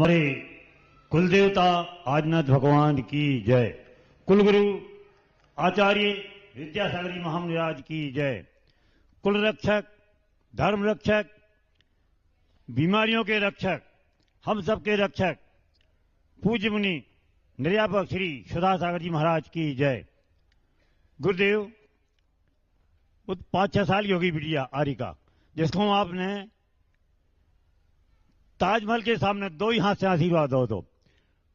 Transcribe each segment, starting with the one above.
हमारे कुलदेवता आदिनाथ भगवान की जय। कुलगुरु आचार्य विद्यासागर जी महाराज की जय। कुल रक्षक, धर्म रक्षक, बीमारियों के रक्षक, हम सबके रक्षक पूज्य मुनि निर्यापक श्री सुधा सागर जी महाराज की जय। गुरुदेव 5-6 साल की होगी बिटिया आरिका, जिसको आपने ताजमहल के सामने 2 ही हाथ से आशीर्वाद दो। तो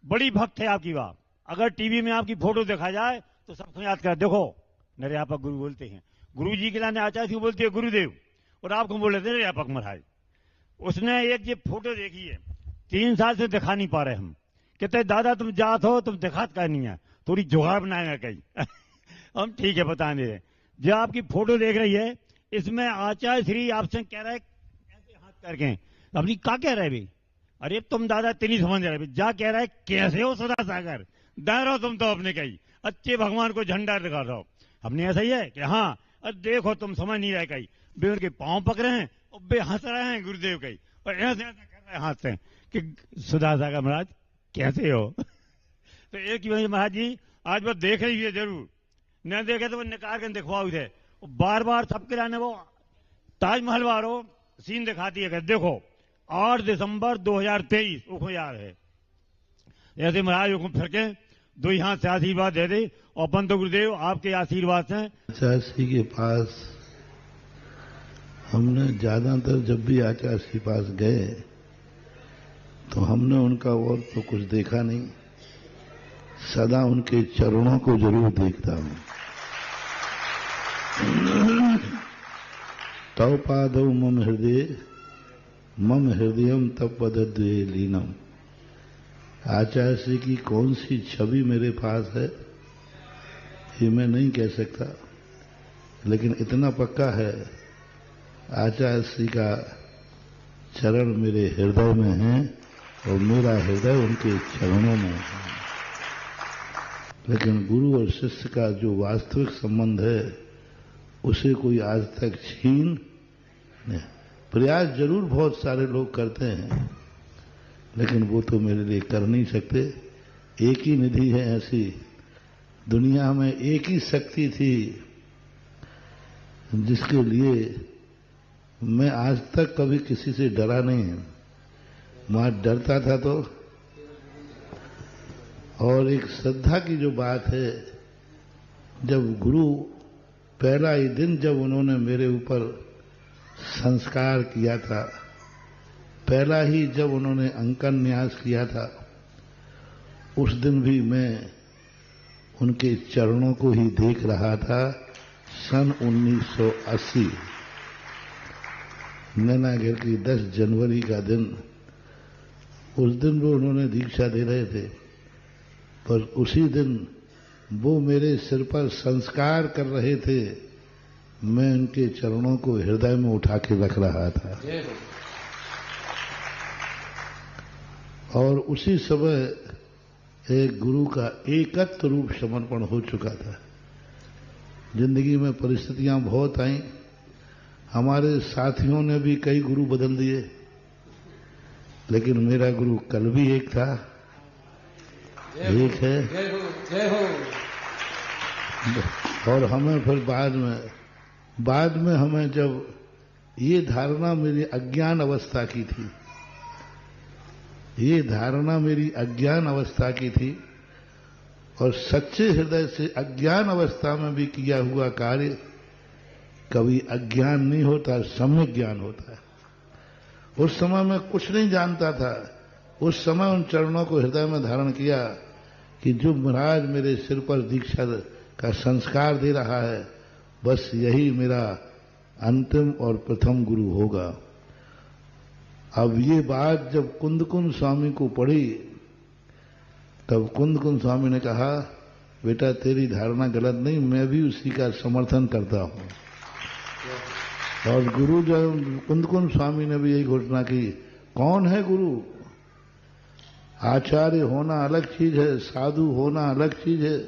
बड़ी भक्त है आपकी बात। अगर टीवी में आपकी फोटो देखा जाए तो सबको याद कर। देखो निर्यापक गुरु बोलते हैं, गुरु जी के लाने आचार्य जी बोलते हैं गुरुदेव, और आपको बोल रहे थे निर्यापक महाराज। उसने एक ये फोटो देखी है, 3 साल से दिखा नहीं पा रहे हम। कहते दादा तुम जात हो, तुम दिखात का नहीं है, थोड़ी जुगाड़ बनाएगा कहीं। हम ठीक है बता नहीं रहे। जो आपकी फोटो देख रही है इसमें आचार्य श्री आपसे कह रहा है ऐसे हाथ करके, अपनी क्या कह रहे भाई? अरे तुम दादा तेरी समझ रहे जा, कह रहा है कैसे हो सदा सागर, दायरो तुम तो अपने कही अच्छे भगवान को झंडा दिखा रहे हो। हमने ऐसा ही है कि हाँ देखो तुम समझ नहीं रहे कहीं, बे उनके पांव पकड़े हैं और बे हंस रहे हैं गुरुदेव कहीं, और ऐसे ऐसा कर रहे हैं हाथ से कि सुधा सागर महाराज कैसे हो। तो एक ही महाराज जी आज वो देख रही है जरूर, न देखे तो वो निकाल कर दिखवाओ थे। बार बार सबके लाने वो ताजमहल वालों सीन दिखाती है। देखो 8 दिसंबर 2023 उनको याद है। ऐसे महाराज को फिर के 2 हाथ से आशीर्वाद दे दे, और पंत गुरुदेव आपके आशीर्वाद से आचार्य के पास हमने ज्यादातर जब भी आचार्य के पास गए तो हमने उनका और तो कुछ देखा नहीं, सदा उनके चरणों को जरूर देखता हूं। तव पादौ मम हृदयम तब पदद्वे लीनम। आचार्य श्री की कौन सी छवि मेरे पास है ये मैं नहीं कह सकता, लेकिन इतना पक्का है आचार्य श्री का चरण मेरे हृदय में है और मेरा हृदय उनके चरणों में है। लेकिन गुरु और शिष्य का जो वास्तविक संबंध है उसे कोई आज तक छीन नहीं। प्रयास जरूर बहुत सारे लोग करते हैं, लेकिन वो तो मेरे लिए कर नहीं सकते। एक ही निधि है ऐसी दुनिया में, एक ही शक्ति थी जिसके लिए मैं आज तक कभी किसी से डरा नहीं हूं। वहां डरता था तो, और एक श्रद्धा की जो बात है, जब गुरु पहला ही दिन जब उन्होंने मेरे ऊपर संस्कार किया था, पहला ही जब उन्होंने अंकन न्यास किया था, उस दिन भी मैं उनके चरणों को ही देख रहा था। सन 1980 नैनागिर की 10 जनवरी का दिन, उस दिन वो उन्होंने दीक्षा दे रहे थे, पर उसी दिन वो मेरे सिर पर संस्कार कर रहे थे, मैं उनके चरणों को हृदय में उठा के रख रहा था। और उसी समय एक गुरु का एकत्र रूप समर्पण हो चुका था। जिंदगी में परिस्थितियां बहुत आईं, हमारे साथियों ने भी कई गुरु बदल दिए, लेकिन मेरा गुरु कल भी एक था, एक है। और हमें फिर बाद में हमें जब ये धारणा मेरी अज्ञान अवस्था की थी, ये धारणा मेरी अज्ञान अवस्था की थी, और सच्चे हृदय से अज्ञान अवस्था में भी किया हुआ कार्य कभी अज्ञान नहीं होता, सम्यक ज्ञान होता है। उस समय मैं कुछ नहीं जानता था, उस समय उन चरणों को हृदय में धारण किया कि जो महाराज मेरे सिर पर दीक्षा का संस्कार दे रहा है, बस यही मेरा अंतिम और प्रथम गुरु होगा। अब ये बात जब कुंदकुंद स्वामी को पढ़ी, तब कुंदकुंद स्वामी ने कहा, बेटा तेरी धारणा गलत नहीं, मैं भी उसी का समर्थन करता हूं। और गुरु जब कुंदकुंद स्वामी ने भी यही घोषणा की, कौन है गुरु? आचार्य होना अलग चीज है, साधु होना अलग चीज है।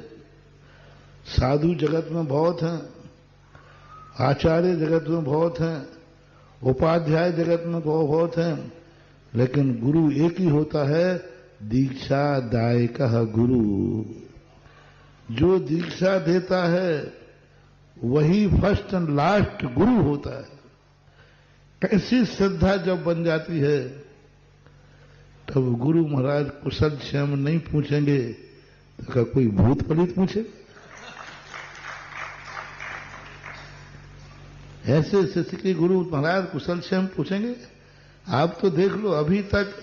साधु जगत में बहुत हैं, आचार्य जगत में बहुत हैं, उपाध्याय जगत में बहुत हैं, लेकिन गुरु एक ही होता है, दीक्षा दायकः गुरु। जो दीक्षा देता है वही फर्स्ट एंड लास्ट गुरु होता है। ऐसी श्रद्धा जब बन जाती है तब गुरु महाराज कुशल क्षेम नहीं पूछेंगे तो क्या कोई भूत पलित पूछे? ऐसे शिष्य के गुरु महाराज कुशल क्षेम पूछेंगे? आप तो देख लो, अभी तक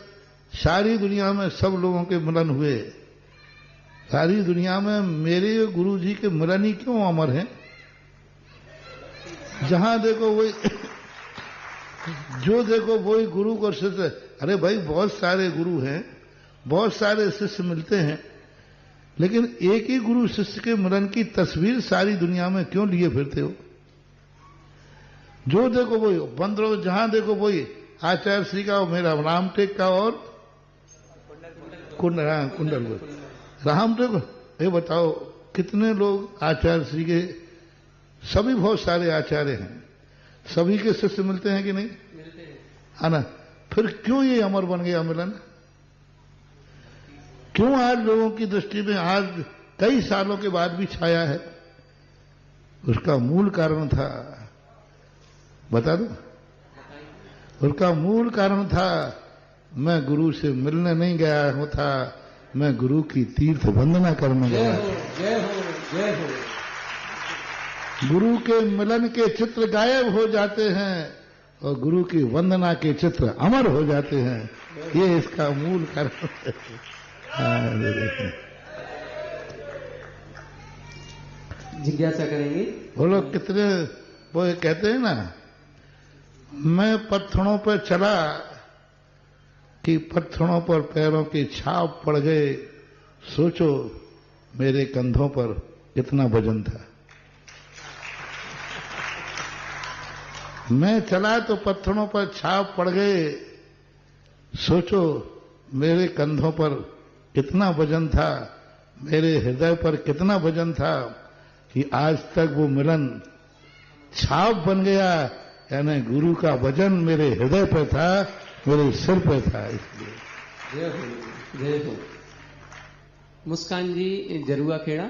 सारी दुनिया में सब लोगों के मिलन हुए, सारी दुनिया में मेरे गुरु जी के मिलन ही क्यों अमर हैं? जहां देखो वही जो देखो वही गुरु और शिष्य। अरे भाई, बहुत सारे गुरु हैं, बहुत सारे शिष्य मिलते हैं, लेकिन एक ही गुरु शिष्य के मिलन की तस्वीर सारी दुनिया में क्यों लिए फिरते हो? जो देखो वही बंद रहो, जहां देखो वही आचार्य श्री का, मेरा रामटेक का और कुंडल रामटेक। ये बताओ कितने लोग आचार्य श्री के, सभी बहुत सारे आचार्य हैं, सभी के शिष्य मिलते हैं कि नहीं? मिलते हैं, है ना? फिर क्यों ये अमर बन गया मिलन? क्यों आज लोगों की दृष्टि में आज कई सालों के बाद भी छाया है? उसका मूल कारण था, बता दो। उसका मूल कारण था, मैं गुरु से मिलने नहीं गया हूं था, मैं गुरु की तीर्थ वंदना करने गया। जय हो, जय हो। गुरु के मिलन के चित्र गायब हो जाते हैं और गुरु की वंदना के चित्र अमर हो जाते हैं। ये इसका मूल कारण है। जिज्ञासा करेंगे। वो लोग कितने, वो कहते हैं ना, मैं पत्थरों पर चला कि पत्थरों पर पैरों की छाप पड़ गए, सोचो मेरे कंधों पर कितना वजन था। मैं चला तो पत्थरों पर छाप पड़ गए, सोचो मेरे कंधों पर कितना वजन था, मेरे हृदय पर कितना वजन था कि आज तक वो मिलन छाप बन गया। यानी गुरु का वजन मेरे हृदय पर था, मेरे सिर पर था। इसलिए जय हो, जय हो। मुस्कान जी, जरुआ खेड़ा।